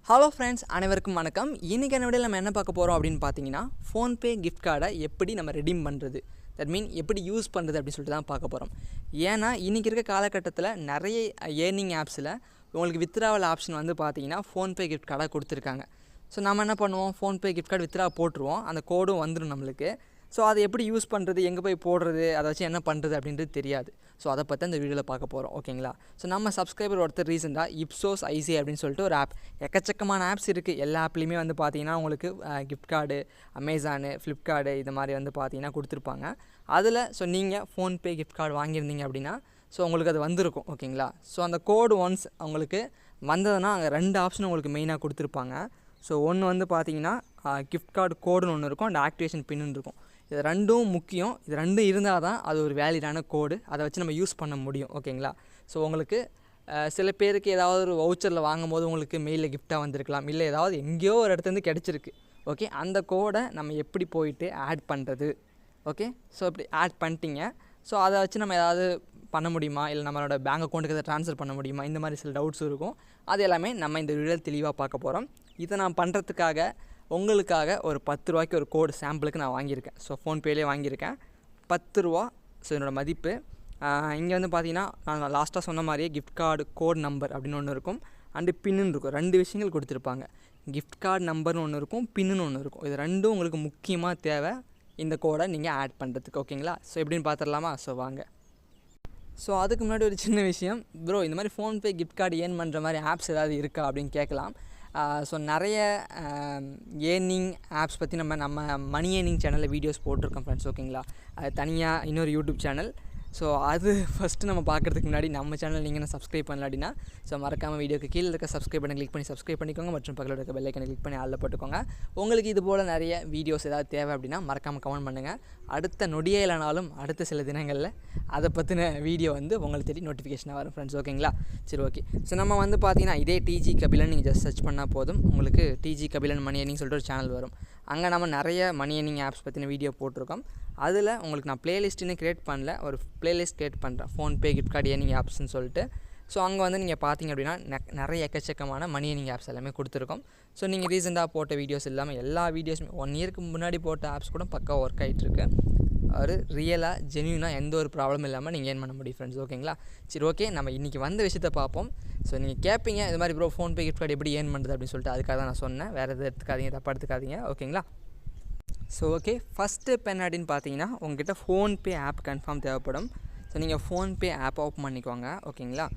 Hello friends, அனைவருக்கும் வணக்கம். இன்றைக்கான வீடியோவில் நம்ம என்ன பார்க்க போகிறோம் அப்படின்னு பார்த்தீங்கன்னா, ஃபோன்பே கிஃப்ட் கார்டை எப்படி நம்ம ரெடீம் பண்ணுறது, தட் மீன் எப்படி யூஸ் பண்ணுறது அப்படின்னு சொல்லிட்டு தான் பார்க்க போகிறோம். ஏன்னா இன்றைக்கி இருக்க காலகட்டத்தில் நிறைய ஏர்னிங் ஆப்ஸில் உங்களுக்கு வித்ராவல் ஆப்ஷன் வந்து பார்த்தீங்கன்னா ஃபோன்பே கிஃப்ட் கார்டாக கொடுத்துருக்காங்க. ஸோ நம்ம என்ன பண்ணுவோம், ஃபோன்பே கிஃப்ட் கார்டு வித்ரா போட்டுருவோம், அந்த கோடும் வந்துடும் நம்மளுக்கு. ஸோ அதை எப்படி யூஸ் பண்ணுறது, எங்கே போய் போடுறது, அதை வச்சு என்ன பண்ணுறது அப்படின்றது தெரியாது. ஸோ அதை பற்றி இந்த வீடியோவில் பார்க்க போகிறோம், ஓகேங்களா. ஸோ நம்ம சப்ஸ்கிரைபர் ஒருத்தர் ரீசெண்டாக இப்சோஸ் ஐசி அப்படின்னு சொல்லிட்டு ஒரு ஆப், எக்கச்சக்கமான ஆப்ஸ் இருக்குது. எல்லா ஆப்லேயுமே வந்து பார்த்தீங்கன்னா உங்களுக்கு கிஃப்ட் கார்டு, அமேசானு, ஃப்ளிப்கார்டு இது மாதிரி வந்து பார்த்தீங்கன்னா கொடுத்துருப்பாங்க. அதில் ஸோ நீங்கள் ஃபோன்பே கிஃப்ட் கார்டு வாங்கியிருந்தீங்க அப்படின்னா ஸோ உங்களுக்கு அது வந்திருக்கும், ஓகேங்களா. ஸோ அந்த கோடு ஒன்ஸ் உங்களுக்கு வந்ததுன்னா அங்கே 2 ஆப்ஷன் உங்களுக்கு மெயினாக கொடுத்துருப்பாங்க. ஸோ ஒன்று வந்து பார்த்தீங்கன்னா கிஃப்ட் கார்டு கோடுன்னு ஒன்று இருக்கும், அண்ட் ஆக்டிவேஷன் பின்னு இருக்கும். இது ரெண்டும் முக்கியம். இது ரெண்டும் இருந்தால் தான் அது ஒரு வேலிடான கோடு, அதை வச்சு நம்ம யூஸ் பண்ண முடியும், ஓகேங்களா. ஸோ உங்களுக்கு சில பேருக்கு ஏதாவது ஒரு வவுச்சரில் வாங்கும் போது உங்களுக்கு மெயிலில் கிஃப்ட்டாக வந்திருக்கலாம், இல்லை ஏதாவது எங்கேயோ ஒரு இடத்துலேருந்து கிடச்சிருக்கு. ஓகே, அந்த கோடை நம்ம எப்படி போயிட்டு ஆட் பண்ணுறது. ஓகே, ஸோ இப்படி ஆட் பண்ணிட்டீங்க. ஸோ அதை வச்சு நம்ம ஏதாவது பண்ண முடியுமா, இல்லை நம்மளோட பேங்க் அக்கௌண்ட்டுக்கு அதை ட்ரான்ஸ்ஃபர் பண்ண முடியுமா, இந்த மாதிரி சில டவுட்ஸ் இருக்கும். அது எல்லாமே நம்ம இந்த வீடியோவில் தெளிவாக பார்க்க போகிறோம். இதை நான் பண்ணுறதுக்காக உங்களுக்காக ஒரு 10 ரூபாய்க்கு ஒரு கோடு சாம்பிளுக்கு நான் வாங்கியிருக்கேன். ஸோ ஃபோன்பேலேயே வாங்கியிருக்கேன், 10 ரூபா. ஸோ என்னோடய மதிப்பு இங்கே வந்து பார்த்தீங்கன்னா நான் லாஸ்ட்டாக சொன்ன மாதிரியே கிஃப்ட் கார்டு கோட் நம்பர் அப்படின்னு ஒன்று இருக்கும், அண்டு பின்னு இருக்கும். 2 விஷயங்கள் கொடுத்துருப்பாங்க. கிஃப்ட் கார்டு நம்பர்னு ஒன்று இருக்கும், பின்னு ஒன்று இருக்கும். இது ரெண்டும் உங்களுக்கு முக்கியமாக தேவை இந்த கோடை நீங்கள் ஆட் பண்ணுறதுக்கு, ஓகேங்களா. ஸோ எப்படின்னு பார்த்துடலாமா. ஸோ வாங்க. ஸோ அதுக்கு முன்னாடி ஒரு சின்ன விஷயம் ப்ரோ, இந்த மாதிரி ஃபோன்பே கிஃப்ட் கார்டு ஏர்ன் பண்ணுற மாதிரி ஆப்ஸ் ஏதாவது இருக்கா அப்படின்னு கேட்கலாம். ஸோ நிறைய ஏர்னிங் ஆப்ஸ் பற்றி நம்ம மணி ஏர்னிங் சேனலில் வீடியோஸ் போட்டிருக்கோம் ஃப்ரெண்ட்ஸ், ஓகேங்களா. அது தனியாக இன்னொரு யூடியூப் சேனல். ஸோ அது ஃபஸ்ட்டு நம்ம பார்க்குறதுக்கு முன்னாடி நம்ம சேனல் நீங்கள் நான் சப்ஸ்கிரைப் பண்ணலாடினா ஸோ மறக்காமல் வீடியோக்கு கீழே இருக்க சப்ஸ்கிரைப் பண்ணி கிளிக் பண்ணி சப்ஸ்கிரைப் பண்ணிக்கோங்க, மற்றும் பக்கத்தில் இருக்க பெல் ஐக்கனை கிளிக் பண்ணி ஆளில் போட்டுக்கோங்க. உங்களுக்கு இது போல் நிறைய வீடியோஸ் ஏதாவது தேவை அப்படின்னா மறக்காமல் கமெண்ட் பண்ணுங்கள். அடுத்த நொடியே இல்லைனாலும் அடுத்த சில தினங்களில் அதை பற்றின வீடியோ வந்து உங்களுக்கு தேடி நோட்டிஃபிகேஷனாக வரும் ஃப்ரெண்ட்ஸ், ஓகேங்களா. சரி, ஓகே. ஸோ நம்ம வந்து பார்த்தீங்கன்னா இதே tgkabilan நீங்கள் ஜஸ்ட் சர்ச் பண்ணால் போதும், உங்களுக்கு tgkabilan மணி ஏர்னிங் சொல்லிட்டு ஒரு சேனல் வரும். அங்கே நம்ம நிறைய மணி ஏர்னிங் ஆப்ஸ் பற்றின வீடியோ போட்டிருக்கோம். அதில் உங்களுக்கு நான் ப்ளேலிஸ்ட்டுன்னு க்ரியேட் பண்ணல, ஒரு ப்ளேலிஸ்ட் க்ரியேட் பண்ணுறேன், ஃபோன்பே கிஃப்ட் கார்டு ஏர்னிங் ஆப்ஸ்ன்னு சொல்லிட்டு. ஸோ அங்கே வந்து நீங்கள் பார்த்தீங்க அப்படின்னா நிறைய எக்கச்சக்கமான மணி ஏர்னிங் ஆப்ஸ் எல்லாமே கொடுத்துருக்கோம். ஸோ நீங்கள் ரீசெண்டாக போட்ட வீடியோஸ் இல்லாமல் எல்லா வீடியோஸுமே 1 இயருக்கு முன்னாடி போட்ட ஆப்ஸ் கூட பக்கா ஒர்க் ஆகிட்டுருக்கு. ஒரு ரியலாக ஜென்யூனாக எந்த ஒரு ப்ராப்ளம் இல்லாமல் நீங்கள் ஏர்ன் பண்ண முடியும் ஃப்ரெண்ட்ஸ், ஓகேங்களா. சரி, ஓகே. நம்ம இன்றைக்கி வந்த விஷயத்தை பார்ப்போம். ஸோ நீங்கள் கேட்பீங்க இது மாதிரி ப்ரோ ஃபோன்பே கிஃப்ட் கார்டு எப்படி ஏர்ன் பண்ணுறது அப்படின்னு சொல்லிட்டு, அதுக்காக தான் நான் சொன்னேன். வேறு எதுவும் எடுத்துக்காதீங்க, தப்பாக எடுத்துக்காதீங்க, ஓகேங்களா. ஸோ ஓகே, ஃபஸ்ட் ஸ்டெப் என்ன அப்படின்னு பார்த்தீங்கன்னா உங்கள்கிட்ட ஃபோன்பே ஆப் கன்ஃபார்ம் தேவைப்படும். ஸோ நீங்கள் ஃபோன்பே ஆப் ஓப்பன் பண்ணிக்கோங்க, ஓகேங்களா.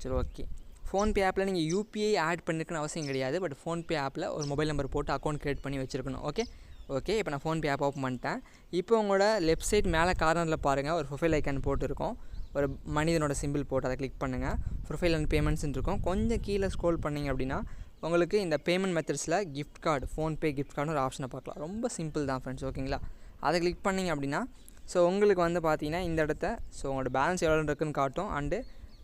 சரி, ஓகே. ஃபோன்பே ஆப்பில் நீங்கள் யூபிஐ ஆட் பண்ணிருக்கணும் அவசியம் கிடையாது, பட் ஃபோன்பே ஆப்பில் ஒரு மொபைல் நம்பர் போட்டு அக்கௌண்ட் க்ரியேட் பண்ணி வச்சுருக்கணும். ஓகே. இப்போ நான் ஃபோன்பே ஆப் ஓப்பன் பண்ணிட்டேன். இப்போ உங்களோட லெஃப்ட் சைட் மேலே கார்னரில் பாருங்கள், ஒரு ப்ரொஃபைல் ஐக்கான் போட்டுருக்கோம், ஒரு மனிதனோட சிம்பிள் போட்டு அதை கிளிக் பண்ணுங்கள். ப்ரொஃபைல் அண்ட் பேமெண்ட்ஸ்ன்னு இருக்கும். கொஞ்சம் கீழே ஸ்க்ரோல் பண்ணிங்க அப்படின்னா உங்களுக்கு இந்த பேமெண்ட் மெத்தட்ஸில் கிஃப்ட் கார்டு, ஃபோன்பே கிஃப்ட் கார்டுன்னு ஒரு ஆப்ஷனை பார்க்கலாம். ரொம்ப சிம்பிள் தான் ஃப்ரெண்ட்ஸ், ஓகேங்களா. அதை கிளிக் பண்ணிங்க அப்படின்னா ஸோ உங்களுக்கு வந்து பார்த்தீங்கன்னா இந்த இடத்த ஸோ உங்களோட பேலன்ஸ் எவ்வளோ இருக்குன்னு காட்டும். அண்டு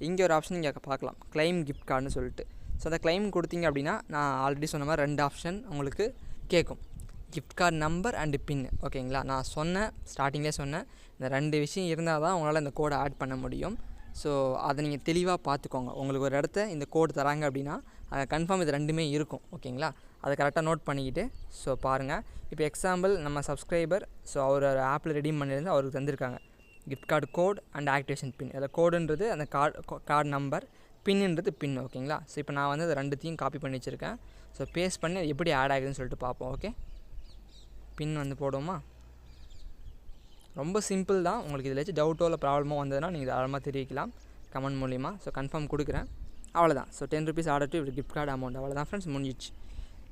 இங்கே ஒரு ஆப்ஷன் நீங்கள் பார்க்கலாம், கிளைம் கிஃப்ட் கார்டுன்னு சொல்லிட்டு. ஸோ அந்த கிளைம் கொடுத்தீங்க அப்படின்னா நான் ஆல்ரெடி சொன்ன மாதிரி 2 ஆப்ஷன் உங்களுக்கு கேட்கும், கிஃப்ட் கார்டு நம்பர் அண்டு பின், ஓகேங்களா. நான் ஸ்டார்டிங்லேயே சொன்னேன் இந்த 2 விஷயம் இருந்தால் தான் உங்களால் இந்த கோடை ஆட் பண்ண முடியும். ஸோ அதை நீங்கள் தெளிவாக பார்த்துக்கோங்க. உங்களுக்கு ஒரு இடத்த இந்த கோடு தராங்க அப்படின்னா அதை கன்ஃபார்ம் இது 2மே இருக்கும், ஓகேங்களா. அதை கரெக்டாக நோட் பண்ணிக்கிட்டு ஸோ பாருங்கள். இப்போ எக்ஸாம்பிள் நம்ம சப்ஸ்கிரைபர் ஸோ அவர் ஆப்பில் ரெடீம் பண்ணியிருந்து அவருக்கு தந்திருக்காங்க gift card code and activation pin. அதில் கோடுன்றது அந்த கார்டு நம்பர், பின்னுன்றது பின், ஓகேங்களா. ஸோ இப்போ நான் வந்து அது 2த்தையும் காப்பி பண்ணி வச்சுருக்கேன். ஸோ பேஸ்ட் பண்ணி அது எப்படி ஆட் ஆகுதுன்னு சொல்லிட்டு பார்ப்போம். ஓகே, பின் வந்து போடுவோமா. ரொம்ப சிம்பிள் தான். உங்களுக்கு இதில் வச்சு டவுட்டோ இல்லை ப்ராப்ளமோ வந்ததுன்னா நீங்கள் தாராளமாக தெரிவிக்கலாம் கமெண்ட் மூலிமா. ஸோ கன்ஃபார்ம் கொடுக்குறேன், அவ்வளோதான். So 10 rupees order to gift card amount, அவ்வளோதான் ஃப்ரெண்ட்ஸ், முடிஞ்சிச்சு.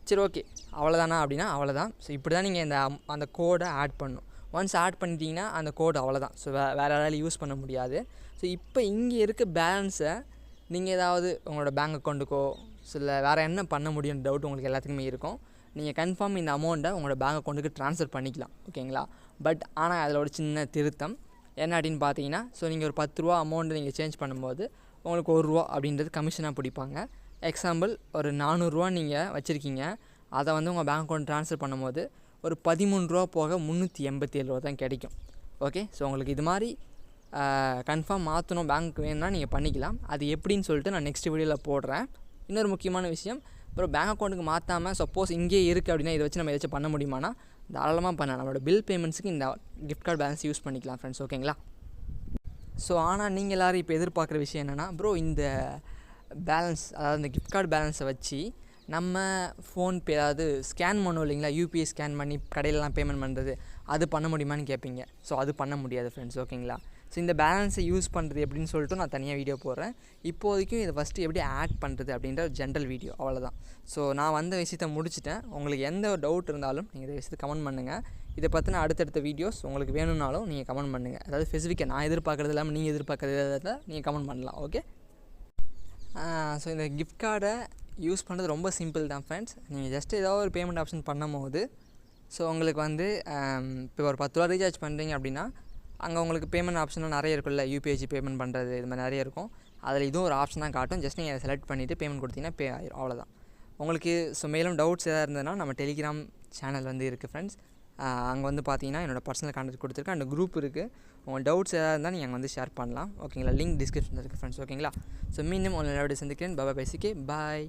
சரி, ஓகே. அவ்வளோதானா அப்படின்னா அவ்வளோதான். ஸோ இப்படி தான் நீங்கள் அந்த கோடை ஆட் பண்ணணும். ஒன்ஸ் ஆட் பண்ணிட்டீங்கன்னா அந்த கோடு அவ்வளோதான். ஸோ வேறு யாராலும் யூஸ் பண்ண முடியாது. ஸோ இப்போ இங்கே இருக்க பேலன்ஸை நீங்கள் ஏதாவது உங்களோட பேங்க் அக்கௌண்ட்டுக்கோ சில வேறு என்ன பண்ண முடியும்னு டவுட் உங்களுக்கு எல்லாத்துக்குமே இருக்கும். நீங்கள் கன்ஃபார்ம் இந்த அமௌண்ட்டை உங்களோட பேங்க் அக்கௌண்ட்டுக்கு ட்ரான்ஸ்ஃபர் பண்ணிக்கலாம், ஓகேங்களா. பட் ஆனால் அதில் ஒரு சின்ன திருத்தம் என்ன அப்படின்னு பார்த்தீங்கன்னா ஸோ நீங்கள் ஒரு 10 ரூபா அமௌண்ட்டு நீங்கள் சேஞ்ச் பண்ணும்போது உங்களுக்கு 1 ரூபா அப்படின்றது கமிஷனாக பிடிப்பாங்க. எக்ஸாம்பிள் ஒரு 400 ரூபா நீங்கள் வச்சுருக்கீங்க, அதை வந்து உங்கள் பேங்க் அக்கௌண்ட் ட்ரான்ஸ்ஃபர் பண்ணும்போது ஒரு 13 ரூபா போக 387 ரூபா தான் கிடைக்கும். ஓகே, ஸோ உங்களுக்கு இது மாதிரி கன்ஃபார்ம் மாற்றணும் பேங்க் வேணும்னா நீங்கள் பண்ணிக்கலாம். அது எப்படின்னு சொல்லிட்டு நான் நெக்ஸ்ட் வீடியோவில் போடுறேன். இன்னொரு முக்கியமான விஷயம், அப்புறம் பேங்க் அக்கௌண்ட்டுக்கு மாற்றாமல் சப்போஸ் இங்கே இருக்குது அப்படின்னா இதை வச்சு நம்ம ஏதாச்சும் பண்ண முடியுமானா தாராளமாக பண்ணலாம். நம்மளோட பில் பேமெண்ட்ஸுக்கு இந்த கிஃப்ட் கார்டு பேலன்ஸ் யூஸ் பண்ணிக்கலாம் ஃப்ரெண்ட்ஸ். ஓகேங்களா? ஸோ ஆனால் நீங்கள் எல்லோரும் இப்போ எதிர்பார்க்குற விஷயம் என்னென்னா, ப்ரோ இந்த பேலன்ஸ் அதாவது இந்த கிஃப்ட் கார்டு பேலன்ஸை வச்சு நம்ம ஃபோன்பே அதாவது ஸ்கேன் பண்ணுவோம் இல்லைங்களா, யூபிஐ ஸ்கேன் பண்ணி கடையிலலாம் பேமெண்ட் பண்ணுறது, அது பண்ண முடியுமான்னு கேட்பீங்க. ஸோ அது பண்ண முடியாது ஃப்ரெண்ட்ஸ். ஓகேங்களா? ஸோ இந்த பேலன்ஸை யூஸ் பண்ணுறது எப்படின்னு சொல்லிட்டு நான் தனியாக வீடியோ போடுறேன். இப்போதைக்கும் இதை ஃபஸ்ட்டு எப்படி ஆட் பண்ணுறது அப்படின்ற ஒரு ஜென்ரல் வீடியோ அவ்வளோதான். ஸோ நான் வந்த விஷயத்தை முடிச்சுட்டேன். உங்களுக்கு எந்த ஒரு டவுட் இருந்தாலும் நீங்கள் இதை விஷயத்தை கமெண்ட் பண்ணுங்கள். இதை பற்றின அடுத்தடுத்த வீடியோஸ் உங்களுக்கு வேணும்னாலும் நீங்கள் கமெண்ட் பண்ணுங்கள். அதாவது ஸ்பெசிஃபிக்காக நான் எதிர்பார்க்குறது இல்லாமல் நீங்கள் எதிர்பார்க்குறத நீங்கள் கமெண்ட் பண்ணலாம். ஓகே? ஸோ இந்த கிஃப்ட் கார்டை யூஸ் பண்ணுறது ரொம்ப சிம்பிள் தான் ஃப்ரெண்ட்ஸ். நீங்கள் ஜஸ்ட் ஏதாவது ஒரு பேமெண்ட் ஆப்ஷன் பண்ணும்போது ஸோ உங்களுக்கு வந்து இப்போ ஒரு 10 ரூபா ரீசார்ஜ் பண்ணுறீங்க அப்படின்னா அங்கே உங்களுக்கு பேமெண்ட் ஆப்ஷனும் நிறைய இருக்குல்ல, யூபிஐ பேமெண்ட் பண்ணுறது இது மாதிரி நிறைய இருக்கும். அதில் இதுவும் ஒரு ஆப்ஷனாக காட்டும். ஜஸ்ட் நீங்கள் செலக்ட் பண்ணிவிட்டு பேமெண்ட் கொடுத்தீங்கன்னா பே ஆயிரும். அவ்வளோதான். உங்களுக்கு ஸோ மேலும் டவுட்ஸ் எதாவது இருந்ததுன்னா நம்ம டெலிகிராம் சேனல் வந்து இருக்குது ஃப்ரெண்ட்ஸ். அங்கே வந்து பார்த்தீங்கன்னா என்னோடய பர்சனல் கான்டாக்ட் கொடுத்துருக்கேன். அந்த குரூப் இருக்குது. உங்கள் டவுட்ஸ் எதாவது இருந்தால் நீங்கள் அங்கே வந்து ஷேர் பண்ணலாம். ஓகேங்களா? லிங்க் டிஸ்கிரிப்ஷனில் இருக்குது ஃப்ரெண்ட்ஸ். ஓகேங்களா? ஸோ மீண்டும் உங்களை சந்திக்கிறேன். பாய்.